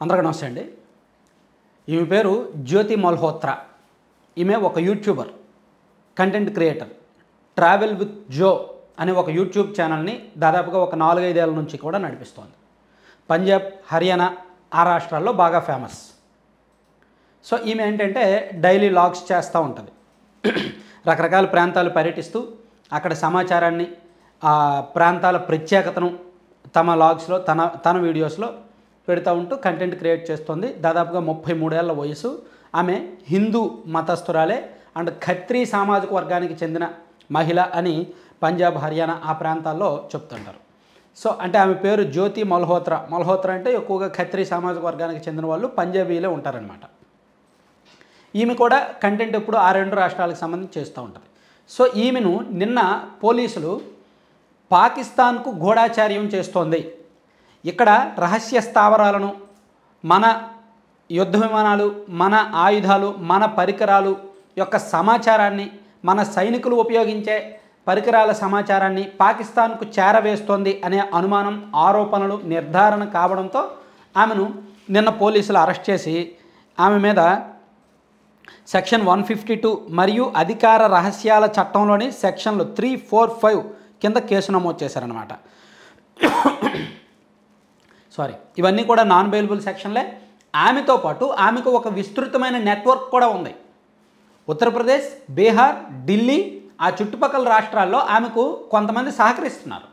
అందరికీ నమస్తే అండి. ఈమె పేరు జ్యోతి మల్హోత్రా. ఈమె ఒక YouTuber, content creator. Travel with Jo అనే ఒక యూట్యూబ్ ఛానల్ని దాదాపుగా ఒక 4-5 ఏళ్ల నుంచి కూడా నడిపిస్తోంది. పంజాబ్, హర్యానా ఆ రాష్ట్రాల్లో బాగా ఫేమస్. సో ఈమె ఏంటంటే డైలీ లాగ్స్ చేస్తూ ఉంటుంది. రకరకాల ప్రాంతాలు పర్యటిస్తూ అక్కడ సమాచారాన్ని, ఆ ప్రాంతాల ప్రత్యేకతను తమ లాగ్స్లో తన వీడియోస్లో పెడతా ఉంటూ కంటెంట్ క్రియేట్ చేస్తుంది. దాదాపుగా 33 ఏళ్ల వయసు. ఆమె హిందూ మతస్థురాలే అండ్ ఖత్రీ సామాజిక వర్గానికి చెందిన మహిళ అని పంజాబ్, హర్యానా ఆ ప్రాంతాల్లో చెప్తుంటారు. సో అంటే ఆమె పేరు జ్యోతి మల్హోత్రా. మల్హోత్రా అంటే ఎక్కువగా ఖత్రీ సామాజిక వర్గానికి చెందిన వాళ్ళు పంజాబీలే ఉంటారనమాట. ఈమె కూడా కంటెంట్ ఎప్పుడు ఆ 2 రాష్ట్రాలకు సంబంధించి చేస్తూ ఉంటుంది. సో ఈమెను నిన్న పోలీసులు పాకిస్తాన్కు గూఢాచార్యం చేస్తోంది, ఇక్కడ రహస్య స్థావరాలను, మన యుద్ధ విమానాలు, మన ఆయుధాలు, మన పరికరాలు యొక్క సమాచారాన్ని, మన సైనికులు ఉపయోగించే పరికరాల సమాచారాన్ని పాకిస్తాన్కు చేరవేస్తోంది అనే అనుమానం, ఆరోపణలు నిర్ధారణ కావడంతో ఆమెను నిన్న పోలీసులు అరెస్ట్ చేసి ఆమె మీద సెక్షన్ 152 మరియు అధికార రహస్యాల చట్టంలోని సెక్షన్లు 3, 4, 5 కింద కేసు నమోదు చేశారనమాట. ఇవన్నీ కూడా నాన్ బెయిలబుల్ సెక్షన్లే. ఆమెతో పాటు ఆమెకు ఒక విస్తృతమైన నెట్వర్క్ కూడా ఉంది. ఉత్తరప్రదేశ్, బీహార్, ఢిల్లీ ఆ చుట్టుపక్కల రాష్ట్రాల్లో ఆమెకు కొంతమంది సహకరిస్తున్నారు.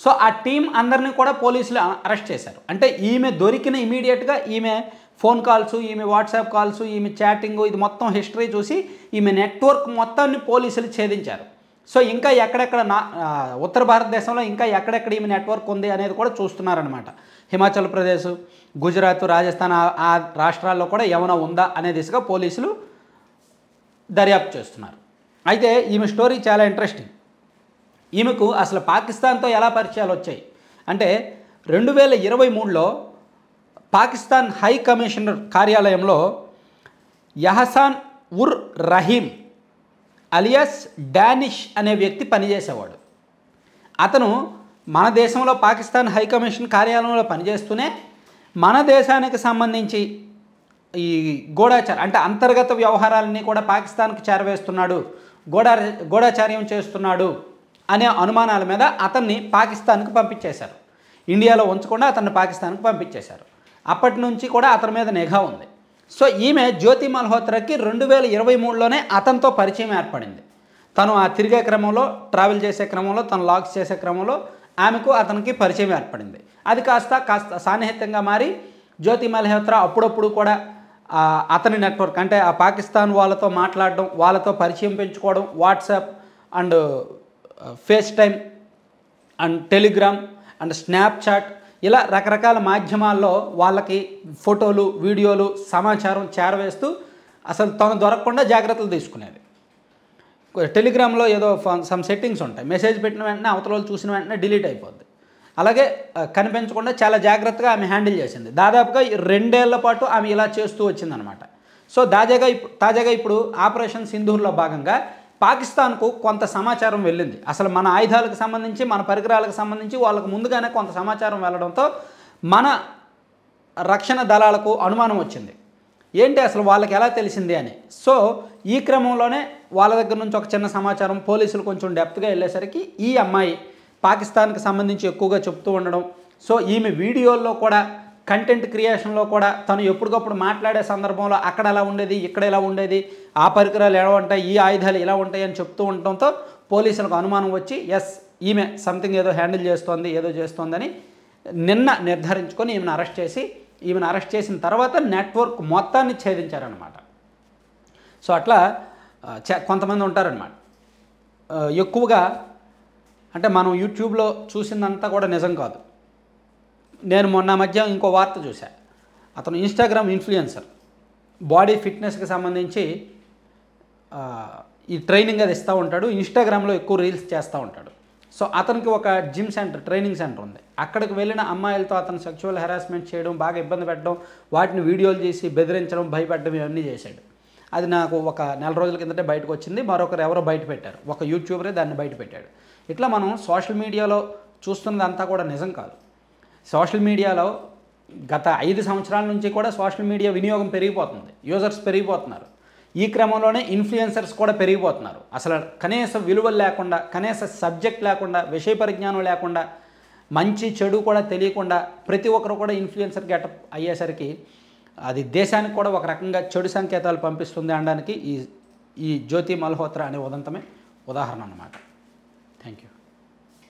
సో ఆ టీం అందరినీ కూడా పోలీసులు అరెస్ట్ చేశారు. అంటే ఈమె దొరికిన ఇమీడియట్గా ఈమె ఫోన్ కాల్స్, ఈమె వాట్సాప్ కాల్స్, ఈమె చాటింగ్, ఇది మొత్తం హిస్టరీ చూసి ఈమె నెట్వర్క్ మొత్తాన్ని పోలీసులు ఛేదించారు. సో ఇంకా ఎక్కడెక్కడ ఉత్తర భారతదేశంలో ఇంకా ఎక్కడెక్కడ ఈమె నెట్వర్క్ ఉంది అనేది కూడా చూస్తున్నారనమాట. హిమాచల్ ప్రదేశ్, గుజరాత్, రాజస్థాన్ ఆ రాష్ట్రాల్లో కూడా ఏమైనా ఉందా అనే దిశగా పోలీసులు దర్యాప్తు చేస్తున్నారు. అయితే ఈమె స్టోరీ చాలా ఇంట్రెస్టింగ్. ఈమెకు అసలు పాకిస్తాన్తో ఎలా పరిచయాలు వచ్చాయి అంటే 2023లో పాకిస్తాన్ హై కమిషనర్ కార్యాలయంలో యహసాన్ ఉర్ రహీం అలియాస్ డానిష్ అనే వ్యక్తి పనిచేసేవాడు. అతను మన దేశంలో పాకిస్తాన్ హై కమిషన్ కార్యాలయంలో పనిచేస్తూనే మన దేశానికి సంబంధించి ఈ గూఢాచారం అంటే అంతర్గత వ్యవహారాలన్నీ కూడా పాకిస్తాన్కు చేరవేస్తున్నాడు, గూఢాచార్యం చేస్తున్నాడు అనే అనుమానాల మీద అతన్ని పాకిస్తాన్కి పంపించేశారు. ఇండియాలో ఉంచకుండా అతన్ని పాకిస్తాన్కి పంపించేశారు. అప్పటి నుంచి కూడా అతని మీద నిఘా ఉంది. సో ఈమె జ్యోతి మల్హోత్రాకి 2023లోనే అతనితో పరిచయం ఏర్పడింది. తను ఆ తిరిగే క్రమంలో, ట్రావెల్ చేసే క్రమంలో, తను లాగ్స్ చేసే క్రమంలో ఆమెకు అతనికి పరిచయం ఏర్పడింది. అది కాస్త సాన్నిహిత్యంగా మారి జ్యోతి మల్హోత్రా అప్పుడప్పుడు కూడా అతని నెట్వర్క్ అంటే ఆ పాకిస్తాన్ వాళ్ళతో మాట్లాడడం, వాళ్ళతో పరిచయం పెంచుకోవడం, WhatsApp and face time and Telegram and Snapchat ఇలా రకరకాల మాధ్యమాల్లో వాళ్ళకి ఫోటోలు, వీడియోలు, సమాచారం చేరవేస్తూ అసలు తను దొరకకుండా జాగ్రత్తలు తీసుకునేది. టెలిగ్రామ్లో ఏదో సమ్ సెట్టింగ్స్ ఉంటాయి, మెసేజ్ పెట్టిన వెంటనే అవతల వాళ్ళు చూసిన వెంటనే డిలీట్ అయిపోద్ది. అలాగే కనిపించకుండా చాలా జాగ్రత్తగా ఆమె హ్యాండిల్ చేసింది. దాదాపుగా 2 ఏళ్ల పాటు ఆమె ఇలా చేస్తూ వచ్చిందనమాట. సో తాజాగా ఇప్పుడు ఆపరేషన్ సింధూర్లో భాగంగా పాకిస్తాన్కు కొంత సమాచారం వెళ్ళింది. అసలు మన ఆయుధాలకు సంబంధించి, మన పరికరాలకు సంబంధించి వాళ్ళకు ముందుగానే కొంత సమాచారం వెళ్ళడంతో మన రక్షణ దళాలకు అనుమానం వచ్చింది, ఏంటి అసలు వాళ్ళకి ఎలా తెలిసింది అని. సో ఈ క్రమంలోనే వాళ్ళ దగ్గర నుంచి ఒక చిన్న సమాచారం పోలీసులు కొంచెం డెప్త్గా వెళ్ళేసరికి ఈ అమ్మాయి పాకిస్తాన్కి సంబంధించి ఎక్కువగా చెప్తూ ఉండడం, సో ఈమె వీడియోల్లో కూడా, కంటెంట్ క్రియేషన్లో కూడా తను ఎప్పటికప్పుడు మాట్లాడే సందర్భంలో అక్కడ ఎలా ఉండేది, ఇక్కడ ఎలా ఉండేది, ఆ పరికరాలు ఎలా ఉంటాయి, ఈ ఆయుధాలు ఎలా ఉంటాయి అని చెప్తూ ఉండటంతో పోలీసులకు అనుమానం వచ్చి ఈమె సంథింగ్ ఏదో హ్యాండిల్ చేస్తోంది, ఏదో చేస్తోందని నిన్న నిర్ధారించుకొని ఈమెను అరెస్ట్ చేసిన తర్వాత నెట్వర్క్ మొత్తాన్ని ఛేదించారనమాట. సో అట్లా కొంతమంది ఉంటారనమాట. ఎక్కువగా అంటే మనం యూట్యూబ్లో చూసిందంతా కూడా నిజం కాదు. నేను మొన్న మధ్య ఇంకో వార్త చూసా. అతను ఇన్స్టాగ్రామ్ ఇన్ఫ్లుయెన్సర్, బాడీ ఫిట్నెస్కి సంబంధించి ఈ ట్రైనింగ్ అది ఇస్తూ ఉంటాడు. ఇన్స్టాగ్రామ్లో ఎక్కువ రీల్స్ చేస్తూ ఉంటాడు. సో అతనికి ఒక జిమ్ సెంటర్, ట్రైనింగ్ సెంటర్ ఉంది. అక్కడికి వెళ్ళిన అమ్మాయిలతో అతను సెక్షువల్ హెరాస్మెంట్ చేయడం, బాగా ఇబ్బంది పెట్టడం, వాటిని వీడియోలు చేసి బెదిరించడం, భయపెట్టడం ఇవన్నీ చేశాడు. అది నాకు ఒక 4 రోజుల కిందటే బయటకు వచ్చింది. మరొకరు ఎవరో బయట పెట్టారు, ఒక యూట్యూబరే దాన్ని బయట పెట్టాడు. ఇట్లా మనం సోషల్ మీడియాలో చూస్తున్నదంతా కూడా నిజం కాదు. సోషల్ మీడియాలో గత 5 సంవత్సరాల నుంచి కూడా సోషల్ మీడియా వినియోగం పెరిగిపోతుంది, యూజర్స్ పెరిగిపోతున్నారు. ఈ క్రమంలోనే ఇన్ఫ్లుయెన్సర్స్ కూడా పెరిగిపోతున్నారు. అసలు కనీస విలువలు లేకుండా, కనీస సబ్జెక్ట్ లేకుండా, విషయ పరిజ్ఞానం లేకుండా, మంచి చెడు కూడా తెలియకుండా ప్రతి ఒక్కరు కూడా ఇన్ఫ్లుయెన్సర్ గెటప్ అయ్యేసరికి అది దేశానికి కూడా ఒక రకంగా చెడు సంకేతాలు పంపిస్తుంది అనడానికి ఈ జ్యోతి మల్హోత్రా అనే ఉదంతమే ఉదాహరణ అన్నమాట. Thank you.